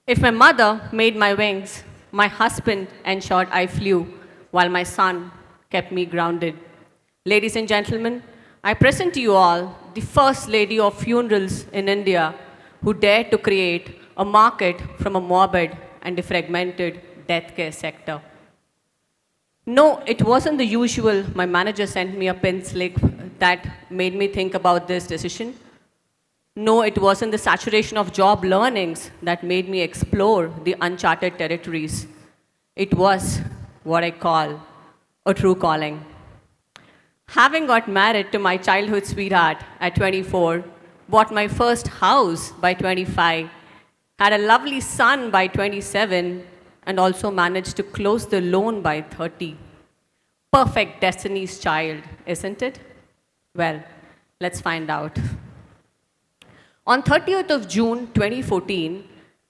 If my mother made my wings, my husband ensured I flew, while my son kept me grounded. Ladies and gentlemen, I present to you all the first lady of funerals in India who dared to create a market from a morbid and fragmented death care sector. No, it wasn't the usual. My manager sent me a pin slip that made me think about this decision. No, it wasn't the saturation of job learnings that made me explore the uncharted territories. It was what I call a true calling. Having got married to my childhood sweetheart at 24, bought my first house by 25, had a lovely son by 27, and also managed to close the loan by 30. Perfect destiny's child, isn't it? Well, let's find out. On 30th of June 2014,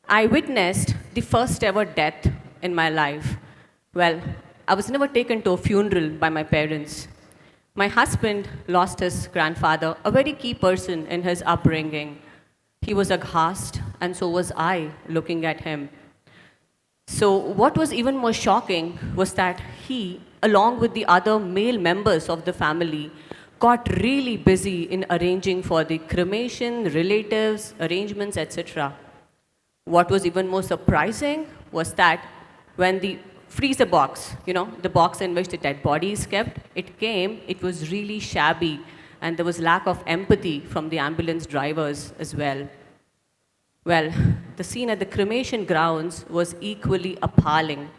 I witnessed the first ever death in my life. Well, I was never taken to a funeral by my parents. My husband lost his grandfather, a very key person in his upbringing. He was aghast, and so was I looking at him. So, what was even more shocking was that he, along with the other male members of the family, got really busy in arranging for the cremation, relatives, arrangements, etc. What was even more surprising was that when the freezer box, the box in which the dead body is kept, it was really shabby, and there was lack of empathy from the ambulance drivers as well. Well, the scene at the cremation grounds was equally appalling.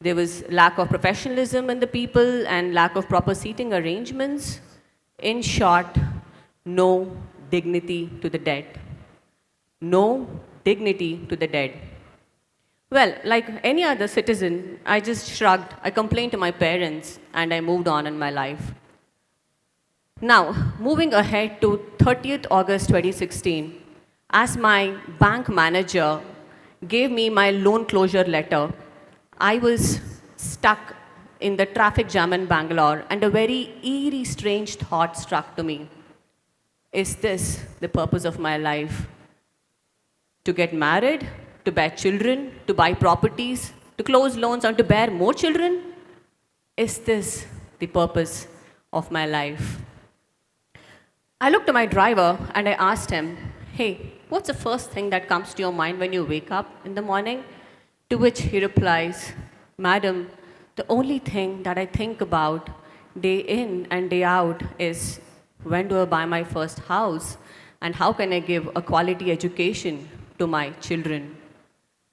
There was lack of professionalism in the people and lack of proper seating arrangements. In short, no dignity to the dead. No dignity to the dead. Well, like any other citizen, I just shrugged, I complained to my parents, and I moved on in my life. Now, moving ahead to 30th August 2016, as my bank manager gave me my loan closure letter, I was stuck in the traffic jam in Bangalore, and a very eerie, strange thought struck to me. Is this the purpose of my life? To get married, to bear children, to buy properties, to close loans, and to bear more children? Is this the purpose of my life? I looked at my driver and I asked him, hey, what's the first thing that comes to your mind when you wake up in the morning? To which he replies, Madam, the only thing that I think about day in and day out is when do I buy my first house and how can I give a quality education to my children?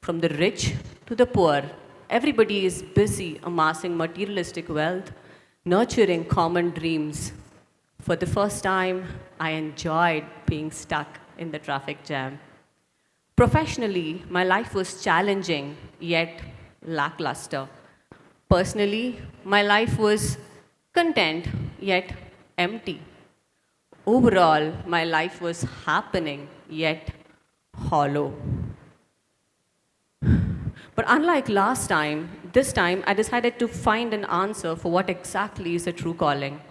From the rich to the poor, everybody is busy amassing materialistic wealth, nurturing common dreams. For the first time, I enjoyed being stuck in the traffic jam. Professionally, my life was challenging yet lackluster. Personally, my life was content yet empty. Overall, my life was happening yet hollow. But unlike last time, this time I decided to find an answer for what exactly is a true calling.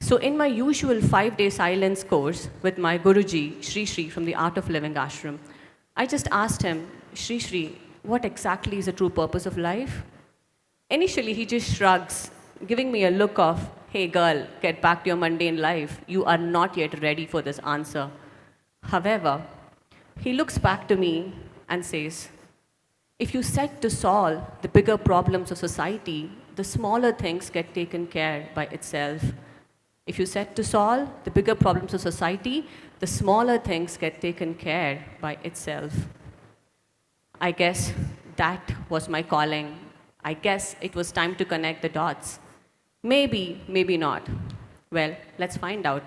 So in my usual 5-day silence course with my Guruji, Shri from the Art of Living Ashram, I just asked him, Shri, what exactly is the true purpose of life? Initially, he just shrugs, giving me a look of, hey girl, get back to your mundane life. You are not yet ready for this answer. However, he looks back to me and says, if you set to solve the bigger problems of society, the smaller things get taken care by itself. If you set to solve the bigger problems of society, the smaller things get taken care by itself. I guess that was my calling. I guess it was time to connect the dots. Maybe, maybe not. Well, let's find out.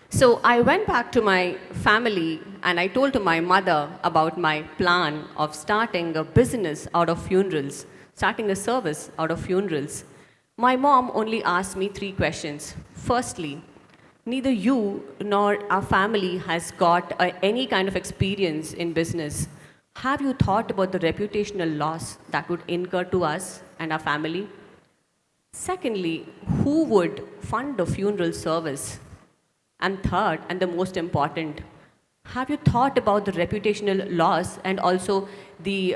So I went back to my family and I told to my mother about my plan of starting a business out of funerals, starting a service out of funerals. My mom only asked me 3 questions. Firstly, neither you nor our family has got any kind of experience in business. Have you thought about the reputational loss that would incur to us and our family? Secondly, who would fund a funeral service? And third, and the most important, Have you thought about the reputational loss and also the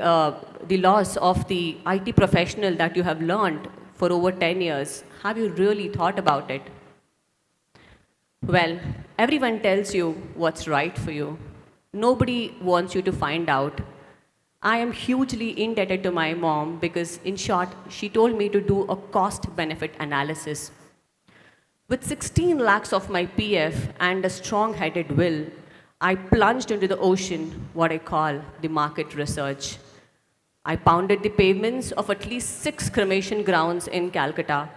loss of the IT professional that you have learned for over 10 years? Have you really thought about it? Well, everyone tells you what's right for you. Nobody wants you to find out. I am hugely indebted to my mom because, in short, she told me to do a cost benefit analysis. With 16 lakhs of my PF and a strong headed will, I plunged into the ocean, what I call the market research. I pounded the pavements of at least 6 cremation grounds in Calcutta,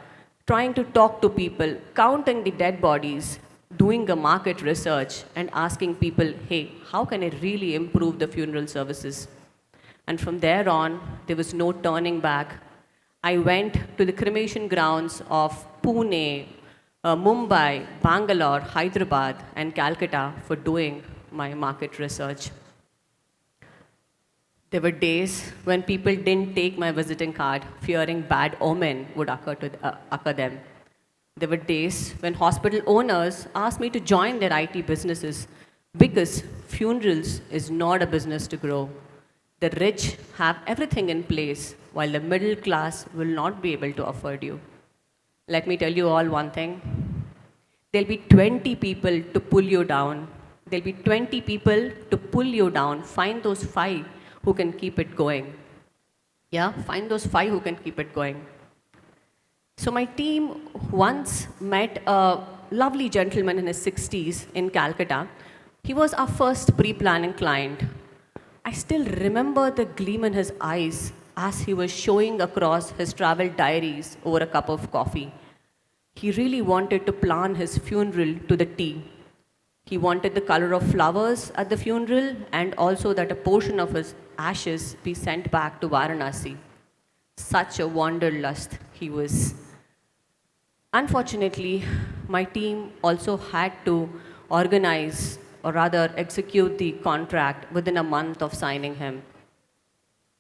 trying to talk to people, counting the dead bodies, doing a market research, and asking people, hey, how can I really improve the funeral services? And from there on, there was no turning back. I went to the cremation grounds of Pune, Mumbai, Bangalore, Hyderabad, and Calcutta for doing my market research. There were days when people didn't take my visiting card, fearing bad omen would occur them. There were days when hospital owners asked me to join their IT businesses because funerals is not a business to grow. The rich have everything in place, while the middle class will not be able to afford you. Let me tell you all one thing. There'll be 20 people to pull you down. There'll be 20 people to pull you down. Find those 5 who can keep it going. Yeah, find those 5 who can keep it going. So my team once met a lovely gentleman in his 60s in Calcutta. He was our first pre-planning client. I still remember the gleam in his eyes as he was showing across his travel diaries over a cup of coffee. He really wanted to plan his funeral to the T. He wanted the color of flowers at the funeral and also that a portion of his ashes be sent back to Varanasi. Such a wanderlust he was. Unfortunately, my team also had to organize or rather execute the contract within a month of signing him.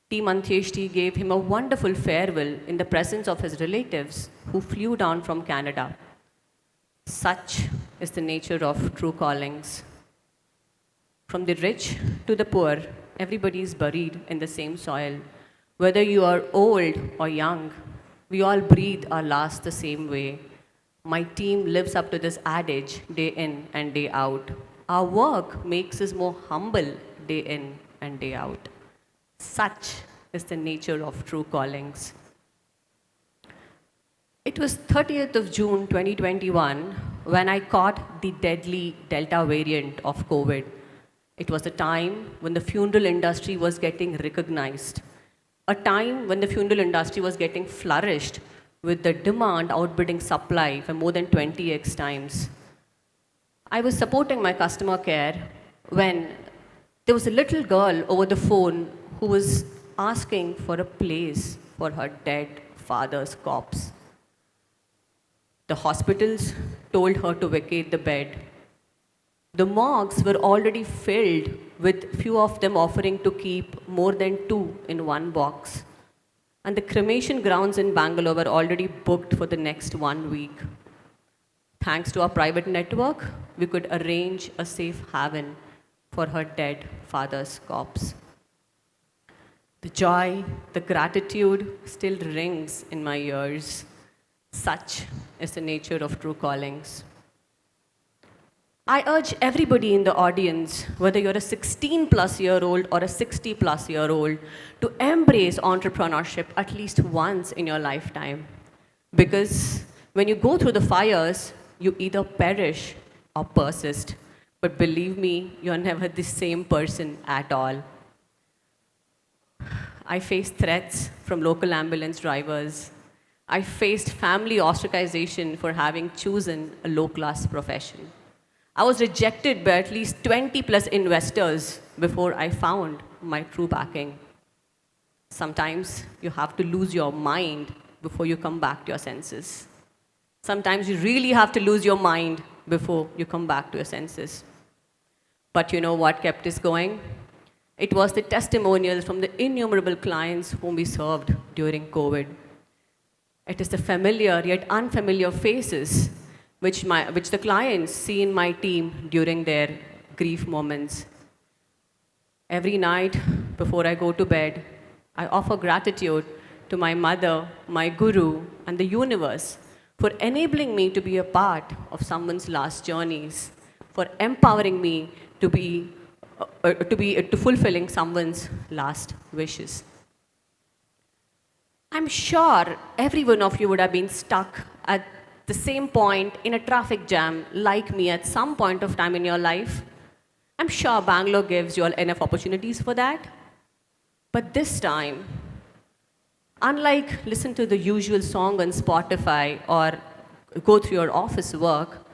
Team Antyeshti gave him a wonderful farewell in the presence of his relatives who flew down from Canada. Such is the nature of true callings. From the rich to the poor, everybody is buried in the same soil. Whether you are old or young, we all breathe our last the same way. My team lives up to this adage day in and day out. Our work makes us more humble day in and day out. Such is the nature of true callings. It was 30th of June 2021 when I caught the deadly Delta variant of COVID. It was a time when the funeral industry was getting recognized, a time when the funeral industry was getting flourished with the demand outbidding supply for more than 20x times. I was supporting my customer care when there was a little girl over the phone who was asking for a place for her dead father's corpse. The hospitals told her to vacate the bed. The morgues were already filled, with few of them offering to keep more than 2 in one box. And the cremation grounds in Bangalore were already booked for the next 1 week. Thanks to our private network, we could arrange a safe haven for her dead father's corpse. The joy, the gratitude still rings in my ears. Such is the nature of true callings. I urge everybody in the audience, whether you're a 16-plus-year-old or a 60-plus-year-old, to embrace entrepreneurship at least once in your lifetime. Because when you go through the fires, you either perish or persist. But believe me, you're never the same person at all. I faced threats from local ambulance drivers. I faced family ostracization for having chosen a low-class profession. I was rejected by at least 20-plus investors before I found my true backing. Sometimes you have to lose your mind before you come back to your senses. Sometimes you really have to lose your mind before you come back to your senses. But you know what kept us going? It was the testimonials from the innumerable clients whom we served during COVID. It is the familiar yet unfamiliar faces which the clients see in my team during their grief moments. Every night before I go to bed, I offer gratitude to my mother, my guru, and the universe for enabling me to be a part of someone's last journeys, for empowering me to fulfilling someone's last wishes. I'm sure every one of you would have been stuck at the same point in a traffic jam like me at some point of time in your life. I'm sure Bangalore gives you all enough opportunities for that. But this time, unlike listen to the usual song on Spotify or go through your office work,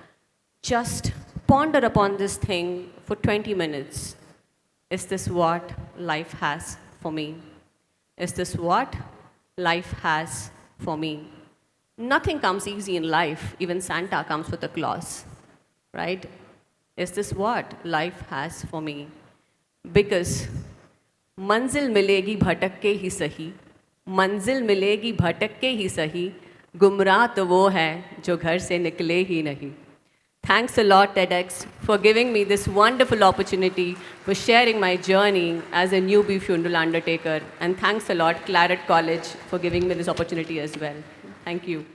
just ponder upon this thing for 20 minutes. Is this what life has for me? Is this what life has for me? Nothing comes easy in life. Even Santa comes with a clause, right? Is this what life has for me? Because मंजिल मिलेगी भटक के ही सही, मंजिल मिलेगी भटक के ही सही, गुमराह तो वो है जो घर से निकले ही नहीं. Thanks a lot, TEDx, for giving me this wonderful opportunity for sharing my journey as a newbie funeral undertaker. And thanks a lot, Claret College, for giving me this opportunity as well. Thank you.